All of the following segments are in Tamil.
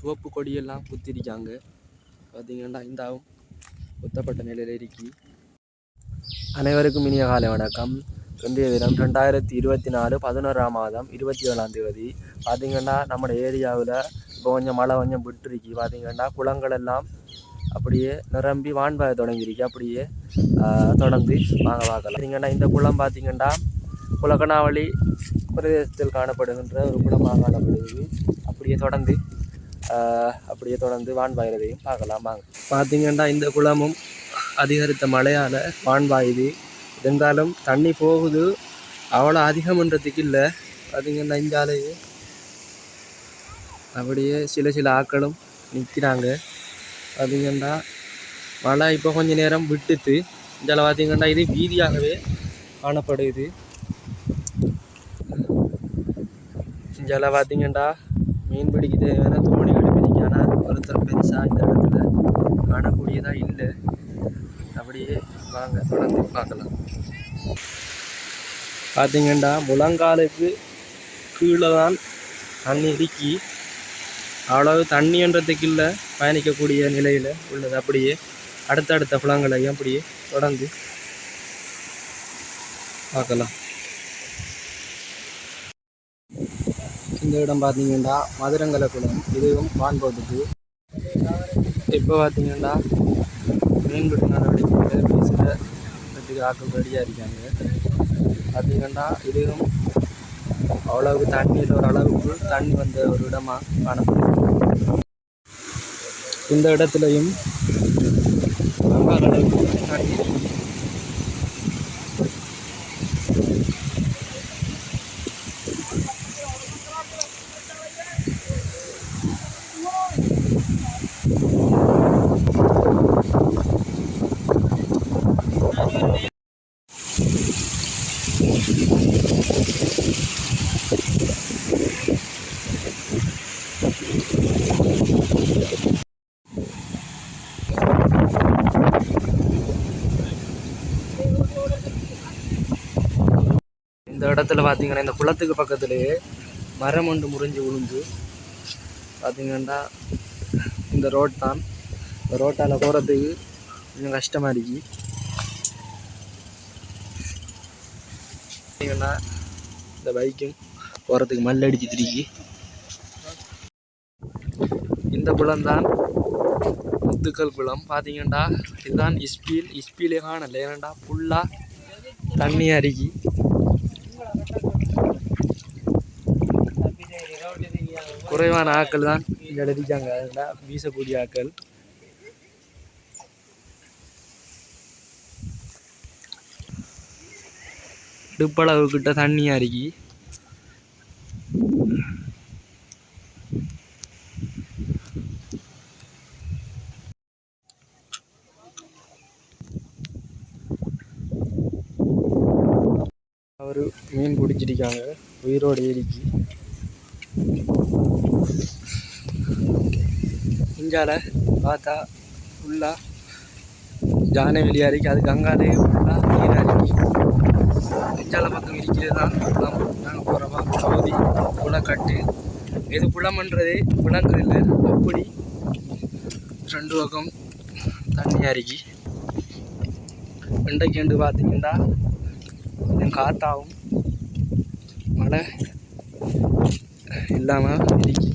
சிவப்பு கொடியெல்லாம் குத்திருக்காங்க. பார்த்தீங்கன்னா இந்தாவும் குத்தப்பட்ட நிலையில் இருக்கி. அனைவருக்கும் இனிய காலை வணக்கம். இன்றைய தினம் 2024 11ஆம் மாதம் 27ஆம் தேதி. பார்த்தீங்கன்னா நம்ம ஏரியாவில் இப்போ கொஞ்சம் மழை கொஞ்சம் விட்டுருக்கு. பார்த்தீங்கன்னா குளங்கள் எல்லாம் அப்படியே நிரம்பி வான்பாய தொடங்கியிருக்கு. அப்படியே தொடர்ந்து வாங்க பார்க்கலாம். பார்த்தீங்கன்னா இந்த குளம் பார்த்தீங்கன்னா குலக்கணாவளி பிரதேசத்தில் காணப்படுகின்ற ஒரு குளமாக காணப்படுகிறது. அப்படியே தொடர்ந்து வான்பாயிறதையும் பார்க்கலாம் வாங்க. பார்த்தீங்கன்னா இந்த குளமும் அதிகரித்த மழையால் வான்பாயுது. இருந்தாலும் தண்ணி போகுது, அவ்வளோ அதிகம்ன்றதுக்கு இல்லை. பார்த்தீங்கன்னா இந்தாலேயே அப்படியே சில ஆட்களும் நிற்கிறாங்க. பார்த்தீங்கன்னா மழை இப்போ கொஞ்சம் நேரம் விட்டுட்டு இதில் பார்த்தீங்கன்னா இது வீதியாகவே காணப்படுது. இதில் பார்த்தீங்கன்னா மீன் பிடிக்க தேவையான தோணிகள் பிடிக்கான ஒருத்தர் பெருசாக இந்த இடத்துல காணக்கூடியதாக இல்லை. அப்படியே வாங்க தொடர்ந்து பார்க்கலாம். பார்த்தீங்கன்னா முழங்காலுக்கு கீழே தான் தண்ணி இறுக்கி, அவ்வளவு தண்ணின்றதுக்கு இல்லை பயணிக்கக்கூடிய நிலையில் உள்ளது. அப்படியே அடுத்தடுத்த குளங்களையும் அப்படியே தொடர்ந்து பார்க்கலாம். இந்த இடம் பார்த்தீங்கன்னா மதுரங்கலை குளம். இதுவும் வான்போட்டுக்கு. இப்போ பார்த்தீங்கன்னா மீன்பிடி நடவடிக்கைகளை பேசுகிறதுக்கு ஆட்கள் ரெடியாக இருக்காங்க. பார்த்தீங்கன்னா இதுவும் அவ்வளவுக்கு தண்ணியில் ஒரு அளவுக்கு தண்ணி வந்த ஒரு இடமாக காணப்படுது. இந்த இடத்துலையும் அளவுக்கு தண்ணி. இந்த இடத்துல பார்த்தீங்கன்னா இந்த குளத்துக்கு பக்கத்துலேயே மரம் ஒன்று முறிஞ்சு விழுந்து. பார்த்தீங்கன்னா இந்த ரோட் தான். இந்த ரோட்டால் போகிறதுக்கு கொஞ்சம் கஷ்டமாக இருக்கு. பார்த்தீங்கன்னா இந்த பைக்கும் போகிறதுக்கு மல்லடிச்சு திருக்கி. இந்த குளம் தான் முத்துக்கல் குளம். பார்த்தீங்கன்னா இதுதான் இஸ்பீலே காணல. ஏன்னாண்டா ஃபுல்லாக தண்ணி அருகி. குறைவான ஆக்கள் தான் இங்கே அடிக்காங்க. அதனால் வீசக்கூடிய ஆக்கள். இடுப்பளவு கிட்ட தண்ணியாக இருக்கி. அவர் மீன் பிடிச்சிருக்காங்க உயிரோடு ஏறிக்கி. இஞ்சால பார்த்தா ஃபுல்லாக ஜானை வெளியாக இருக்குது. அதுக்கு அங்காலே ஃபுல்லாக நீராக இருக்கு. இஞ்சால பக்கம் இருக்கிறது தான் குளம். நாங்கள் போகிறோமா பகுதி குளக்கட்டு. எது குளம்ன்றதே விளங்குதில்லை. அப்படி ரெண்டு பக்கம் தண்ணியாக இருக்கு. இன்றைக்கு பார்த்தீங்கன்னா கொஞ்சம் காத்தாவும் மழை இல்லாமல் இருக்கு.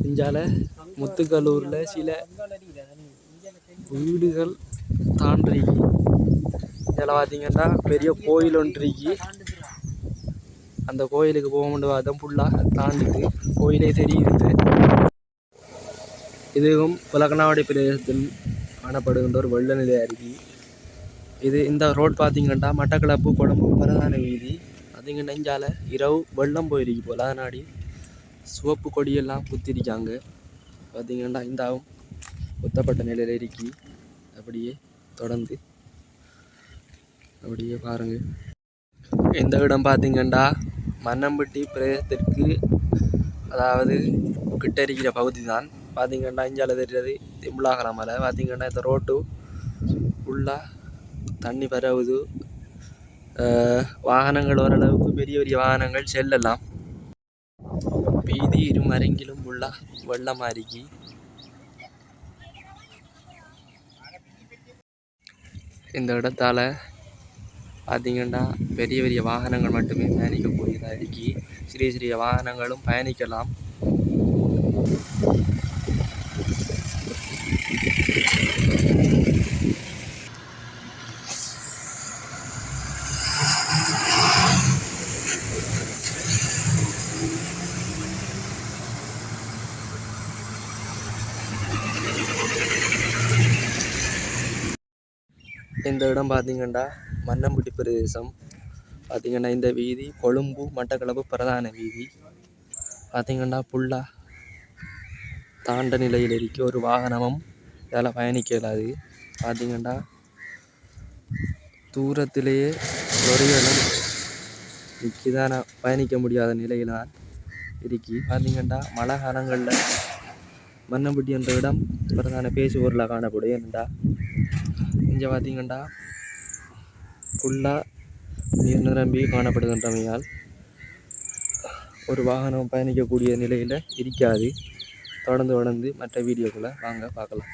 இஞ்சால முத்துக்கல்லூரில் சில வீடுகள் தாண்டிருக்கு. இதில் பார்த்தீங்கன்னா பெரிய கோயில் ஒன்று இருக்கு. அந்த கோயிலுக்கு போக முடியும். அதன் ஃபுல்லாக தாண்டிட்டு கோயிலே தெரியுது. இதுவும் குலக்கணாவளி பிரதேசத்தில் காணப்படுகின்ற ஒரு வெள்ள நிலையாக இருக்கு. இந்த ரோட் பார்த்தீங்கன்னா மட்டக்களப்பு கொழும்பு பிரதான வீதி. பார்த்தீங்கன்னா இஞ்சால இரவு வெள்ளம் போயிருக்கு போல். அதனாடி சிவப்பு கொடியெல்லாம் குத்திருக்காங்க. பார்த்தீங்கன்னா இந்தாவும் குத்தப்பட்ட நிலையில் இருக்கி. அப்படியே தொடர்ந்து அப்படியே பாருங்க. இந்த இடம் பார்த்தீங்கன்னா மன்னம்பட்டி பிரதேசத்திற்கு அதாவது கிட்ட இருக்கிற பகுதி தான். பார்த்தீங்கன்னா இஞ்சால தெரியாது திம்புலாகிற மலை. பார்த்தீங்கன்னா இந்த ரோட்டு ஃபுல்லாக தண்ணி பரவுது. வாகனங்கள் ஓரளவுக்கு பெரிய பெரிய வாகனங்கள் செல்லலாம். வீதி இருமருங்கிலும் உள்ள வெள்ளமாக இருக்கி. இந்த இடத்தால பார்த்தீங்கன்னா பெரிய பெரிய வாகனங்கள் மட்டுமே பயணிக்கக்கூடியதாக இருக்கி. சிறிய சிறிய வாகனங்களும் பயணிக்கலாம். இந்த இடம் பார்த்தீங்கன்னா மன்னம்பட்டி பிரதேசம். பார்த்தீங்கன்னா இந்த வீதி கொழும்பு மட்டக்களப்பு பிரதான வீதி. பார்த்தீங்கன்னா புல்லா தாண்ட நிலையில் இருக்க ஒரு வாகனமும் இதில் பயணிக்க இயலாது. பார்த்தீங்கன்னா தூரத்திலேயே லொரிகளும் நிற்கிதான பயணிக்க முடியாத நிலையில் தான் இருக்கி. பார்த்தீங்கன்னா மழை காலங்களில் மன்னம்பட்டி என்ற இடம் பிரதான பேசு பொருளாக காணப்படும். ஏனென்றா இங்கே பார்த்தீங்கன்னா ஃபுல்லாக நீர் நிரம்பி காணப்படுகின்றமையால் ஒரு வாகனம் பயணிக்கக்கூடிய நிலையில் இருக்காது. தொடர்ந்து மற்ற வீடியோக்குள்ளே வாங்க பார்க்கலாம்.